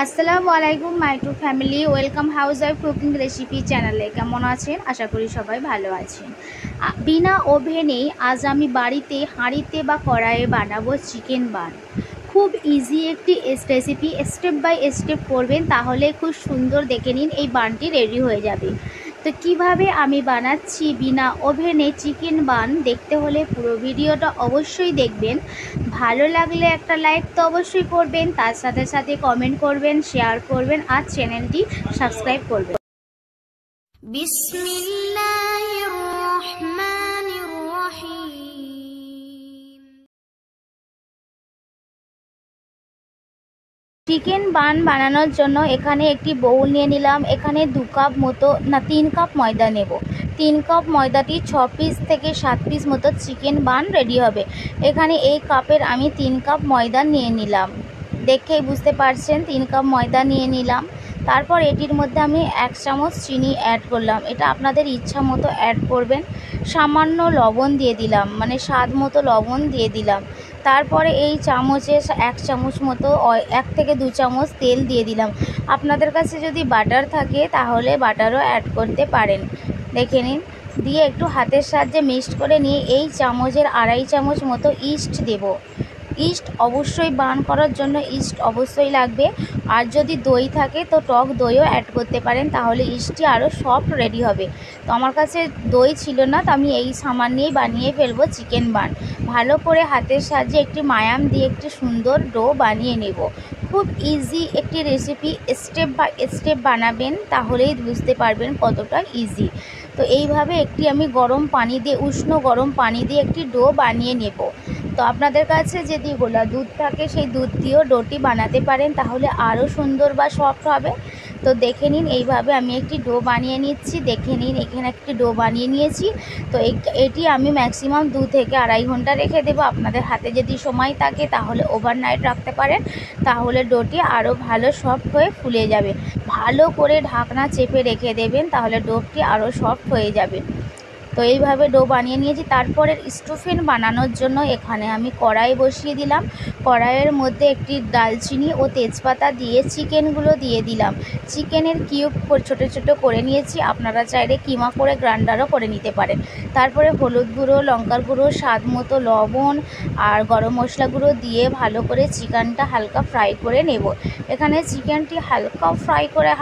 আসসালামু আলাইকুম my to family, welcome housewife cooking recipe চ্যানেলে। কেমন আছেন? আশা করি সবাই ভালো আছেন। বিনা ওভেনেই আজ আমি বাড়িতে হাঁড়িতে বা কড়াইয়ে বানাবো চিকেন বান। খুব ইজি একটি রেসিপি, স্টেপ বাই স্টেপ করবেন তাহলে খুব সুন্দর দেখে নিন এই বানটি রেডি হয়ে যাবে। তো কিভাবে আমি বানাচ্ছি বিনা ওভেনে চিকেন বান দেখতে হলে পুরো ভিডিওটা অবশ্যই দেখবেন। ভালো লাগলে একটা লাইক তো অবশ্যই করবেন, তার সাথে সাথে কমেন্ট করবেন, শেয়ার করবেন আর চ্যানেলটি সাবস্ক্রাইব করবেন। বিসমিল্লাহির রহমানির রহিম। চিকেন বান বানানোর জন্য এখানে একটি বাউল নিয়ে নিলাম। এখানে 2 কাপ মতো 3 কাপ ময়দা নেব। 3 কাপ ময়দাটি 6 পিস থেকে 7 পিস মতো চিকেন বান রেডি হবে। এখানে এই কাপের আমি 3 কাপ ময়দা নিয়ে নিলাম, দেখেই বুঝতে পারছেন 3 কাপ ময়দা নিয়ে নিলাম। তারপর এটির মধ্যে আমি 1 চামচ চিনি অ্যাড করলাম, এটা আপনাদের ইচ্ছা মতো অ্যাড করবেন। সামান্য লবণ দিয়ে দিলাম, মানে স্বাদ মতো লবণ দিয়ে দিলাম। তারপরে এই চামচে 1 চামচ মতো 1 থেকে 2 চামচ তেল দিয়ে দিলাম। আপনাদের কাছে যদি বাটার থাকে তাহলে বাটারও অ্যাড করতে পারেন, দেখে নিন। দিয়ে একটু হাতের সাহায্যে মিক্সড করে নিয়ে এই চামচের 2.5 চামচ মতো ইস্ট দেব। ইস্ট অবশ্যই বার্ন করার জন্য ইস্ট অবশ্যই লাগবে। আর যদি দই থাকে তো টক দইও অ্যাড করতে পারেন, তাহলে ইস্টটি আরও সফট রেডি হবে। তো আমার কাছে দই ছিল না, তো আমি এই সামান্যেই বানিয়ে ফেলবো চিকেন বান। ভালো করে হাতের সাহায্যে একটি মায়াম দিয়ে একটি সুন্দর ডো বানিয়ে নেব। খুব ইজি একটি রেসিপি, স্টেপ বাই স্টেপ বানাবেন তাহলেই বুঝতে পারবেন কতটা ইজি। তো এইভাবে একটি আমি উষ্ণ গরম পানি দিয়ে একটি ডো বানিয়ে নেব। তো আপনাদের কাছে যদি গোলা দুধ থাকে সেই দুধ দিয়েও ডোটি বানাতে পারেন, তাহলে আরও সুন্দর বা সফট হবে। তো দেখে নিন এইভাবে আমি একটি ডো বানিয়ে নিচ্ছি। দেখে নিন এখানে একটি ডো বানিয়ে নিয়েছি। তো এটি আমি ম্যাক্সিমাম 2 থেকে 2.5 ঘন্টা রেখে দেবো। আপনাদের হাতে যদি সময় থাকে তাহলে ওভারনাইট রাখতে পারেন, তাহলে ডোটি আরও ভালো সফট হয়ে ফুলে যাবে। ভালো করে ঢাকনা চেপে রেখে দেবেন, তাহলে ডোটি আরও সফট হয়ে যাবে। তো এইভাবে ডো বানিয়ে নিয়েছি। তারপরে স্টাফিং বানানোর জন্য এখানে আমি কড়াই বসিয়ে দিলাম। কড়াইয়ের মধ্যে একটি দালচিনি ও তেজপাতা দিয়ে চিকেনগুলো দিয়ে দিলাম। চিকেনের কিউব ছোটো ছোটো করে নিয়েছি, আপনারা চাইলে কিমা করে গ্রাইন্ডারও করে নিতে পারেন। তারপরে হলুদ গুঁড়ো, লঙ্কার গুঁড়ো, স্বাদ মতো লবণ আর গরম মশলা গুঁড়ো দিয়ে ভালো করে চিকেনটা হালকা ফ্রাই করে নেব। এখানে চিকেনটি হালকা ফ্রাই করে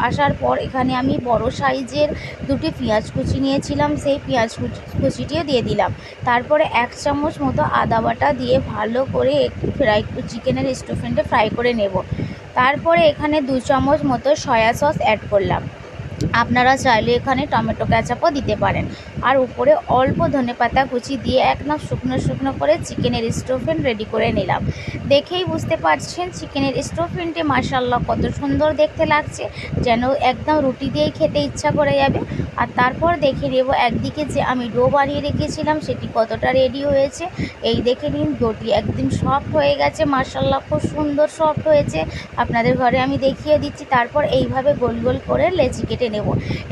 আসার পর এখানে আমি বড় সাইজের 2টি পেঁয়াজ কুচি নিয়েছিলাম, সেই পেঁয়াজ কুচিটিও দিয়ে দিলাম। তারপরে 1 চামচ মতো আদা বাটা দিয়ে ভালো করে চিকেনের স্টাফিংটা ফ্রাই করে নেব। তারপরে এখানে 2 চামচ মতো সয়া সস অ্যাড করলাম। আপনারা চাইলে এখানে টমেটো কেচাপও দিতে পারেন। আর উপরে অল্প ধনেপাতা কুচি দিয়ে একদম শুকনো শুকনো করে চিকেনের স্টাফিং রেডি করে নিলাম। দেখেই বুঝতে পারছেন চিকেনের স্টাফিংটি মাশাআল্লাহ কত সুন্দর দেখতে লাগছে, যেন একদম রুটি দিয়েই খেতে ইচ্ছা করে যাবে। আর তারপর দেখে নেব একদিকে যে আমি ডো বানিয়ে রেখেছিলাম সেটি কতটা রেডি হয়েছে। এই দেখে নিন ডোটি একদম সফট হয়ে গেছে, মাশাআল্লাহ খুব সুন্দর সফট হয়েছে। আপনাদের ঘরে আমি দেখিয়ে দিচ্ছি। তারপর এইভাবে গোল গোল করে লেচি কেটে নেব।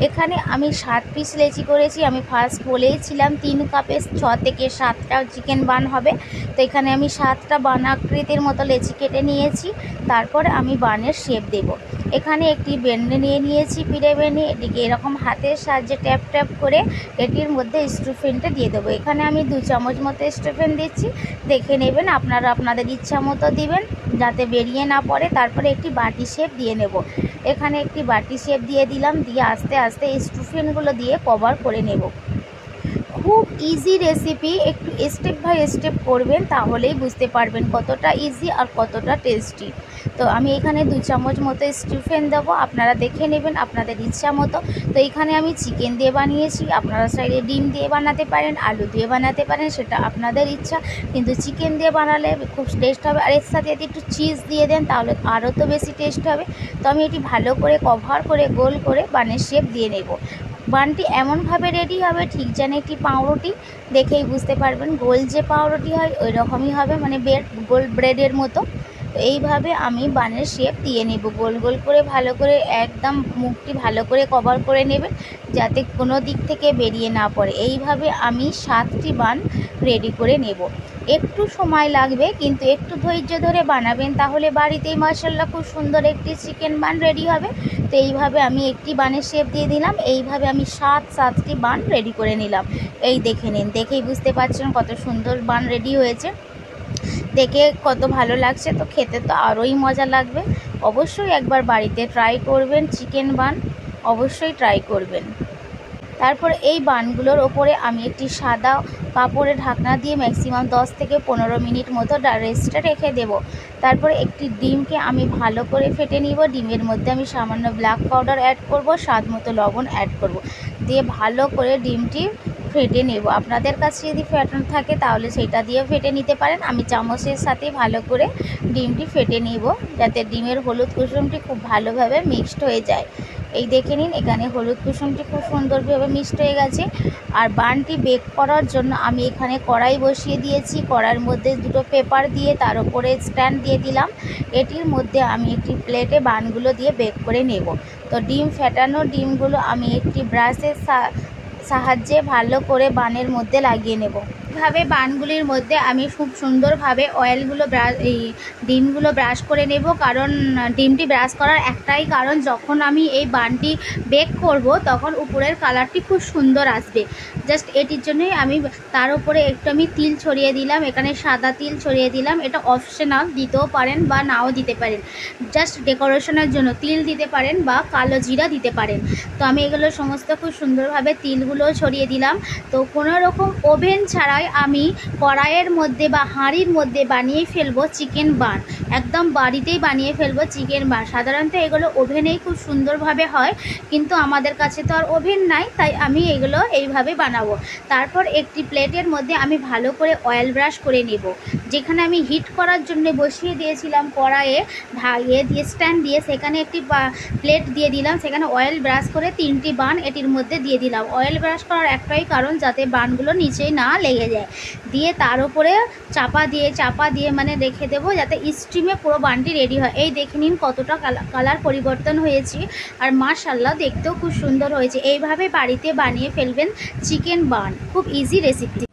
এখানে আমি 7 পিস লেচি করেছি। আমি ফার্স্ট বলেইছিলাম 3 কাপে 6 থেকে 7টা চিকেন বান হবে। তো এখানে আমি 7টা বান আকৃতির মতো লেচি কেটে নিয়েছি। তারপরে আমি বানের শেপ দেব। এখানে একটি বেনে নিয়ে নিয়েছি, পিড়ে বেনে, এটিকে এরকম হাতের সাহায্যে ট্যাপ ট্যাপ করে এটির মধ্যে স্টাফিংটা দিয়ে দেবো। এখানে আমি 2 চামচ মতো স্টাফিং দিচ্ছি, দেখে নেবেন, আপনারা আপনাদের ইচ্ছা মতো দিবেন যাতে বেরিয়ে না পড়ে। তারপরে একটি বাটি শেপ দিয়ে নেব। এখানে একটি বাটি শেপ দিয়ে দিলাম, দিয়ে আস্তে আস্তে স্টাফিংগুলো দিয়ে কভার করে নেব। খুব ইজি রেসিপি, একটু স্টেপ বাই স্টেপ করবেন তাহলেই বুঝতে পারবেন কতটা ইজি আর কতটা টেস্টি। তো আমি এখানে 2 চামচ মতো স্টাফিং দেবো, আপনারা দেখে নেবেন আপনাদের ইচ্ছা মতো। তো এখানে আমি চিকেন দিয়ে বানিয়েছি, আপনারা চাইলে ডিম দিয়ে বানাতে পারেন, আলু দিয়ে বানাতে পারেন, সেটা আপনাদের ইচ্ছা। কিন্তু চিকেন দিয়ে বানালে খুব টেস্ট হবে। আর এর সাথে যদি একটু চিজ দিয়ে দেন তাহলে আরও তো বেশি টেস্ট হবে। তো আমি এটি ভালো করে কভার করে গোল করে বানের শেপ দিয়ে নেব। বানটি এমনভাবে রেডি হবে ঠিক যেন একটি পাউরুটি, দেখেই বুঝতে পারবেন গোল যে পাউরুটি হয় ওই রকমই হবে, মানে গোল ব্রেডের মতো। তো এইভাবে আমি বানের শেপ দিয়ে নেব গোল গোল করে, ভালো করে একদম মুখটি ভালো করে কভার করে নেবেন যাতে কোনো দিক থেকে বেরিয়ে না পড়ে। এইভাবে আমি 7টি বান রেডি করে নেব। একটু সময় লাগবে, কিন্তু একটু ধৈর্য ধরে বানাবেন, তাহলে বাড়িতেই মাশাআল্লাহ খুব সুন্দর একটি চিকেন বান রেডি হবে। তো এইভাবে আমি একটি বানের শেপ দিয়ে দিলাম, এইভাবে আমি 7টি বান রেডি করে নিলাম। এই দেখে নিন, দেখেই বুঝতে পারছেন কত সুন্দর বান রেডি হয়েছে, দেখে কত ভালো লাগছে। তো খেতে তো আরোই মজা লাগবে। অবশ্যই একবার বাড়িতে ট্রাই করবেন চিকেন বান, অবশ্যই ট্রাই করবেন। তারপর এই বানগুলোর ওপরে আমি একটি সাদা কাপড়ে ঢাকনা দিয়ে ম্যাক্সিমাম 10 থেকে 15 মিনিট মতো রেস্টে রেখে দেব। তারপরে একটি ডিমকে আমি ভালো করে ফেটে নিব। ডিমের মধ্যে আমি সামান্য ব্ল্যাক পাউডার অ্যাড করব, স্বাদ মতো লবণ অ্যাড করব, দিয়ে ভালো করে ডিমটি ফেটে নেব। আপনাদের কাছে যদি ফ্যাটানো থাকে তাহলে সেটা দিয়ে ফেটে নিতে পারেন। আমি চামচের সাথে ভালো করে ডিমটি ফেটে নিব, যাতে ডিমের হলুদ কুসুমটি খুব ভালোভাবে মিক্সড হয়ে যায়। এই দেখে নিন, এখানে হলুদ কুসুমটি খুব সুন্দরভাবে মিক্সড হয়ে গেছে। আর বানটি বেক করার জন্য আমি এখানে কড়াই বসিয়ে দিয়েছি। কড়াইয়ের মধ্যে দুটো পেপার দিয়ে তার উপরে স্ট্যান্ড দিয়ে দিলাম। এটির মধ্যে আমি একটি প্লেটে বানগুলো দিয়ে বেক করে নেব। তো ডিম ফেটানো ডিমগুলো আমি একটি ব্রাশের সাহায্যে ভালো করে বানের মধ্যে লাগিয়ে নেব। এইভাবে বানগুলির মধ্যে আমি খুব সুন্দরভাবে ডিমগুলো ব্রাশ করে নেব। কারণ ডিমটি ব্রাশ করার একটাই কারণ, যখন আমি এই বানটি বেক করব তখন উপরের কালারটি খুব সুন্দর আসবে। জাস্ট এটির জন্যই আমি তার উপরে একটু তিল ছড়িয়ে দিলাম, এখানে সাদা তিল ছড়িয়ে দিলাম। এটা অপশনাল, দিতেও পারেন বা নাও দিতে পারেন, জাস্ট ডেকোরেশনের জন্য তিল দিতে পারেন বা কালো জিরা দিতে পারেন। তো আমি এগুলো সমস্ত খুব সুন্দরভাবে তিলগুলো ছড়িয়ে দিলাম। তো কোনো রকম ওভেন ছাড়াই আমি কড়াইয়ের মধ্যে বা হাঁড়ির মধ্যে বানিয়ে ফেলবো চিকেন বান, একদম বাড়িতেই বানিয়ে ফেলবো চিকেন বান। সাধারণত এগুলো ওভেনেই খুব সুন্দরভাবে হয়, কিন্তু আমাদের কাছে তো আর ওভেন নাই, তাই আমি এগুলো এইভাবে বানাবো। তারপর একটি প্লেটের মধ্যে আমি ভালো করে অয়েল ব্রাশ করে নেব। যেখানে আমি হিট করার জন্য বসিয়ে দিয়েছিলাম কড়াইয়ে দিয়ে স্ট্যান্ড দিয়ে, সেখানে একটি প্লেট দিয়ে দিলাম, সেখানে অয়েল ব্রাশ করে 3টি বান এটির মধ্যে দিয়ে দিলাম। অয়েল ব্রাশ করার একটাই কারণ, যাতে বানগুলো নিচে না লেগে যায়। দিয়ে তার উপরে চাপা দিয়ে মানে রেখে দেবো, যাতে স্টিমে পুরো বানটি রেডি হয়। এই দেখে নিন কতটা কালার পরিবর্তন হয়েছে, আর মাশাআল্লাহ দেখতেও খুব সুন্দর হয়েছে। এইভাবে বাড়িতে বানিয়ে ফেলবেন চিকেন বান, খুব ইজি রেসিপি।